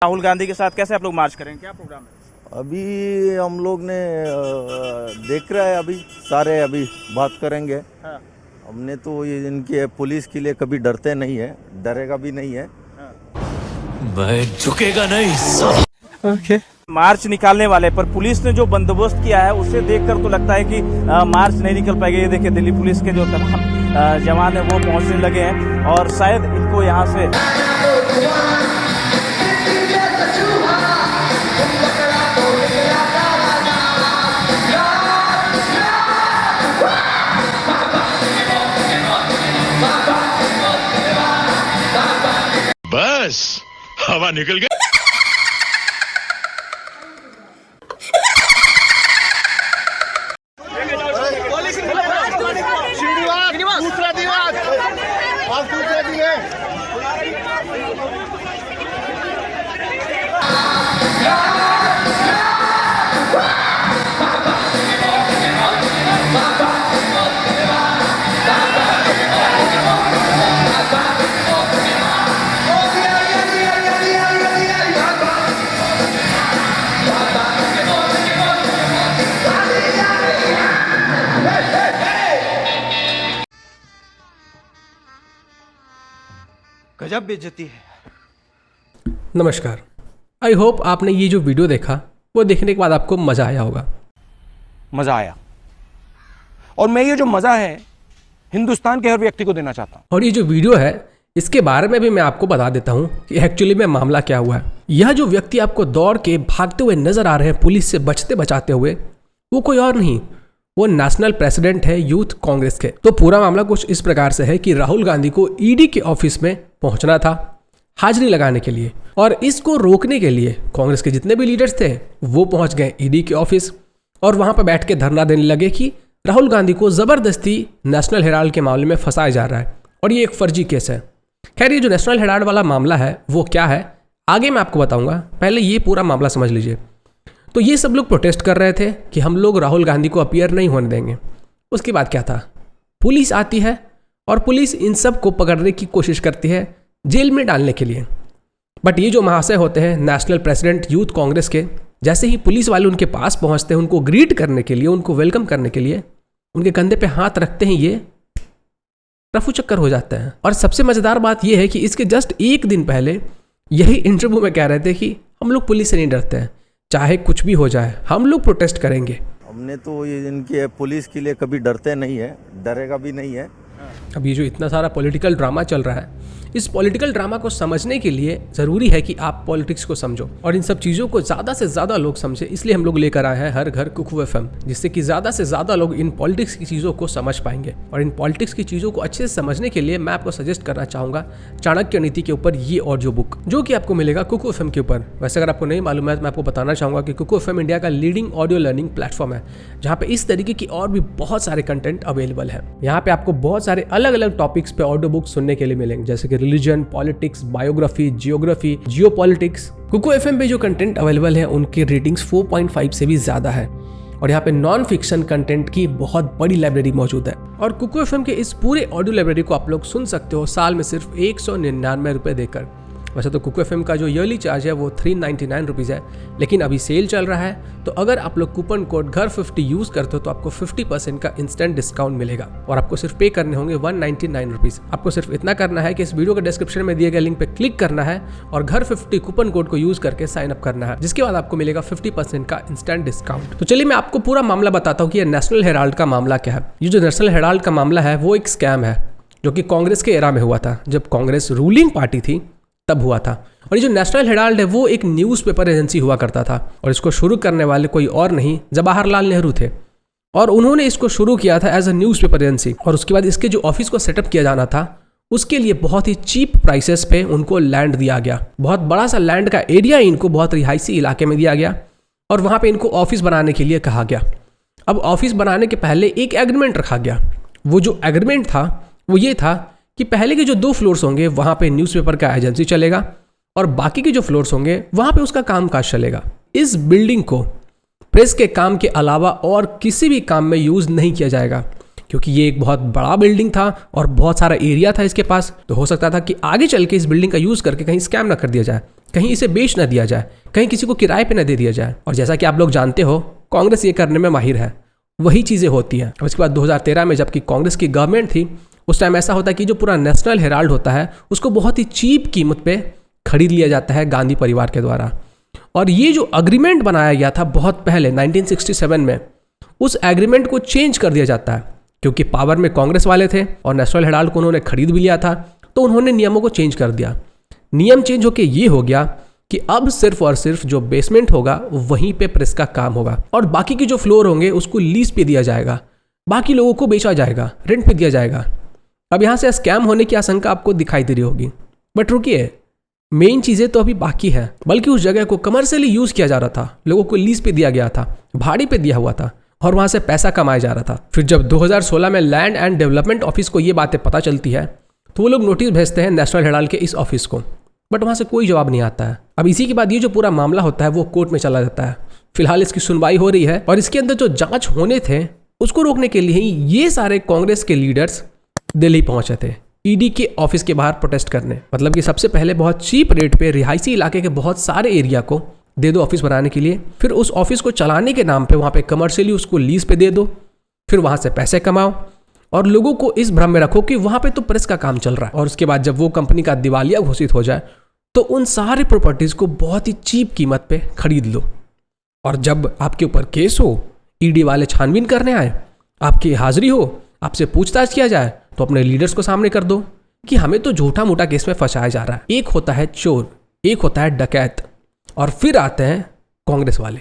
राहुल गांधी के साथ कैसे आप लोग मार्च करेंगे, क्या प्रोग्राम है? अभी हम लोग ने देख रहा है, अभी सारे अभी बात करेंगे। हाँ। हमने तो ये इनके पुलिस के लिए कभी डरते नहीं है, डरेगा भी नहीं है। मैं झुकेगा नहीं। ओके। मार्च निकालने वाले पर पुलिस ने जो बंदोबस्त किया है उसे देखकर तो लगता है कि मार्च नहीं निकल पाएगा। ये देखिए दिल्ली पुलिस के जो तमाम जवान है वो पहुंचने लगे हैं और शायद इनको यहाँ से बस हवा निकल गई। दूसरा दिवस आज दूसरे दिन है। गजब बेइज्जती है। नमस्कार, आई होप आपने ये जो वीडियो देखा वो देखने के बाद आपको मज़ा आया होगा। मजा आया, और मैं ये जो मजा है हिंदुस्तान के हर व्यक्ति को देना चाहता हूँ। और ये जो वीडियो है इसके बारे में भी मैं आपको बता देता हूँ कि एक्चुअली में मामला क्या हुआ है। यह जो व्यक्ति आपको दौड़ के भागते हुए नजर आ रहे हैं पुलिस से बचते बचाते हुए, वो कोई और नहीं, वो नेशनल प्रेसिडेंट है यूथ कांग्रेस के। तो पूरा मामला कुछ इस प्रकार से है कि राहुल गांधी को ईडी के ऑफिस में पहुंचना था हाजिरी लगाने के लिए, और इसको रोकने के लिए कांग्रेस के जितने भी लीडर्स थे वो पहुंच गए ईडी के ऑफिस और वहां पर बैठ के धरना देने लगे कि राहुल गांधी को जबरदस्ती नेशनल हेराल्ड के मामले में फंसाया जा रहा है और ये एक फर्जी केस है। खैर, ये जो नेशनल हेराल्ड वाला मामला है वो क्या है आगे मैं आपको बताऊंगा, पहले ये पूरा मामला समझ लीजिए। तो ये सब लोग प्रोटेस्ट कर रहे थे कि हम लोग राहुल गांधी को अपीयर नहीं होने देंगे। उसके बाद क्या था, पुलिस आती है और पुलिस इन सब को पकड़ने की कोशिश करती है जेल में डालने के लिए। बट ये जो महाशय होते हैं नेशनल प्रेसिडेंट यूथ कांग्रेस के, जैसे ही पुलिस वाले उनके पास पहुंचते हैं उनको ग्रीट करने के लिए, उनको वेलकम करने के लिए, उनके कंधे पे हाथ रखते हैं, ये रफू चक्कर हो जाता है। और सबसे मजेदार बात यह है कि इसके जस्ट एक दिन पहले यही इंटरव्यू में कह रहे थे कि हम लोग पुलिस से नहीं डरते हैं, चाहे कुछ भी हो जाए हम लोग प्रोटेस्ट करेंगे। हमने तो ये इनके पुलिस के लिए कभी डरते नहीं है, डरेगा भी नहीं है। अब ये जो इतना सारा पॉलिटिकल ड्रामा चल रहा है, इस पॉलिटिकल ड्रामा को समझने के लिए ज़रूरी है कि आप पॉलिटिक्स को समझो और इन सब चीज़ों को ज़्यादा से ज़्यादा लोग समझे। इसलिए हम लोग लेकर आए हैं हर घर कुकू एफएम, जिससे कि ज़्यादा से ज़्यादा लोग इन पॉलिटिक्स की चीज़ों को समझ पाएंगे। और इन पॉलिटिक्स की चीज़ों को अच्छे से समझने के लिए मैं आपको सजेस्ट करना चाहूँगा चाणक्य नीति के ऊपर ये ऑडियो बुक, जो कि आपको मिलेगा कुकू एफएम के ऊपर। वैसे अगर आपको नहीं मालूम है तो मैं आपको बताना चाहूँगा कि कुकू एफएम इंडिया का लीडिंग ऑडियो लर्निंग प्लेटफॉर्म है, जहाँ पे इस तरीके की और भी बहुत सारे कंटेंट अवेलेबल है। यहाँ पे आपको बहुत सारे अलग अलग टॉपिक्स पे ऑडियो बुक सुनने के लिए मिलेंगे, जैसे कि religion, politics, biography, geography, geopolitics. Kuku FM पे जो कंटेंट अवेलेबल है उनकी रेटिंग्स 4.5 से भी ज्यादा है और यहाँ पे नॉन फिक्शन कंटेंट की बहुत बड़ी लाइब्रेरी मौजूद है। और कुकू एफएम के इस पूरे ऑडियो लाइब्रेरी को आप लोग सुन सकते हो साल में सिर्फ 199 रुपये देकर। वैसे तो कुकू एफएम का जो ईयरली चार्ज है वो 399 रुपीज़ है, लेकिन अभी सेल चल रहा है, तो अगर आप लोग कूपन कोड घर50 यूज़ करते हो तो आपको 50% का इंस्टेंट डिस्काउंट मिलेगा और आपको सिर्फ पे करने होंगे 199 रुपीज़। आपको सिर्फ इतना करना है कि इस वीडियो के डिस्क्रिप्शन में दिए गए लिंक पे क्लिक करना है और घर50 कूपन कोड को यूज़ करके साइन अप करना है, जिसके बाद आपको मिलेगा 50% का इंस्टेंट डिस्काउंट। तो चलिए मैं आपको पूरा मामला बताता हूँ कि ये नेशनल हेराल्ड का मामला क्या है। ये जो नेशनल हेराल्ड का मामला है वो एक स्कैम है जो कि कांग्रेस के एरा में हुआ था, जब कांग्रेस रूलिंग पार्टी थी तब हुआ था। और ये जो नेशनल हेराल्ड है वो एक न्यूज़पेपर एजेंसी हुआ करता था और इसको शुरू करने वाले कोई और नहीं जवाहरलाल नेहरू थे, और उन्होंने इसको शुरू किया था एज अ न्यूज़पेपर एजेंसी। और उसके बाद इसके जो ऑफिस को सेटअप किया जाना था उसके लिए बहुत ही चीप प्राइसेस पे उनको लैंड दिया गया। बहुत बड़ा सा लैंड का एरिया इनको बहुत रिहायशी इलाके में दिया गया और वहाँ पे इनको ऑफिस बनाने के लिए कहा गया। अब ऑफिस बनाने के पहले एक एग्रीमेंट रखा गया। वो जो एग्रीमेंट था वो ये था कि पहले के जो 2 फ्लोर्स होंगे वहाँ पे न्यूज़पेपर का एजेंसी चलेगा और बाकी के जो फ्लोर्स होंगे वहाँ पे उसका कामकाज चलेगा। इस बिल्डिंग को प्रेस के काम के अलावा और किसी भी काम में यूज़ नहीं किया जाएगा, क्योंकि ये एक बहुत बड़ा बिल्डिंग था और बहुत सारा एरिया था इसके पास। तो हो सकता था कि आगे चल के इस बिल्डिंग का यूज़ करके कहीं स्कैम ना कर दिया जाए, कहीं इसे बेच न दिया जाए, कहीं किसी को किराए पे न दे दिया जाए। और जैसा कि आप लोग जानते हो, कांग्रेस ये करने में माहिर है, वही चीज़ें होती हैं। और इसके बाद 2013 में जबकि कांग्रेस की गवर्नमेंट थी, उस टाइम ऐसा होता है कि जो पूरा नेशनल हेराल्ड होता है उसको बहुत ही चीप कीमत पे खरीद लिया जाता है गांधी परिवार के द्वारा। और ये जो अग्रीमेंट बनाया गया था बहुत पहले 1967 में, उस एग्रीमेंट को चेंज कर दिया जाता है, क्योंकि पावर में कांग्रेस वाले थे और नेशनल हेराल्ड को उन्होंने खरीद भी लिया था, तो उन्होंने नियमों को चेंज कर दिया। नियम चेंज होके ये हो गया कि अब सिर्फ और सिर्फ जो बेसमेंट होगा वहीं पे प्रेस का काम होगा, और बाकी के जो फ्लोर होंगे उसको लीज पे दिया जाएगा, बाकी लोगों को बेचा जाएगा, रेंट पे दिया जाएगा। अब यहाँ से स्कैम होने की आशंका आपको दिखाई दे रही होगी, बट रुकिए, मेन चीज़ें तो अभी बाकी है। बल्कि उस जगह को कमर्शियली यूज़ किया जा रहा था, लोगों को लीज पे दिया गया था, भाड़े पे दिया हुआ था, और वहाँ से पैसा कमाया जा रहा था। फिर जब 2016 में लैंड एंड डेवलपमेंट ऑफिस को ये बातें पता चलती है, तो वो लोग नोटिस भेजते हैं नेशनल हेराल्ड के इस ऑफिस को, बट वहाँ से कोई जवाब नहीं आता है। अब इसी के बाद ये जो पूरा मामला होता है वो कोर्ट में चला जाता है। फिलहाल इसकी सुनवाई हो रही है, और इसके अंदर जो जांच होने थे उसको रोकने के लिए ही ये सारे कांग्रेस के लीडर्स दिल्ली पहुंचे थे ईडी के ऑफिस के बाहर प्रोटेस्ट करने। मतलब कि सबसे पहले बहुत चीप रेट पे रिहायशी इलाके के बहुत सारे एरिया को दे दो ऑफिस बनाने के लिए, फिर उस ऑफिस को चलाने के नाम पे वहाँ पे कमर्शियली उसको लीज पे दे दो, फिर वहाँ से पैसे कमाओ और लोगों को इस भ्रम में रखो कि वहाँ पे तो प्रेस का काम चल रहा है। और उसके बाद जब वो कंपनी का दिवालिया घोषित हो जाए तो उन सारे प्रॉपर्टीज़ को बहुत ही चीप कीमत पे खरीद लो, और जब आपके ऊपर केस हो, ईडी वाले छानबीन करने आए, आपकी हाजिरी हो, आपसे पूछताछ किया जाए, तो अपने लीडर्स को सामने कर दो कि हमें तो झूठा मोटा केस में फंसाया जा रहा है। एक होता है चोर, एक होता है डकैत, और फिर आते हैं कांग्रेस वाले।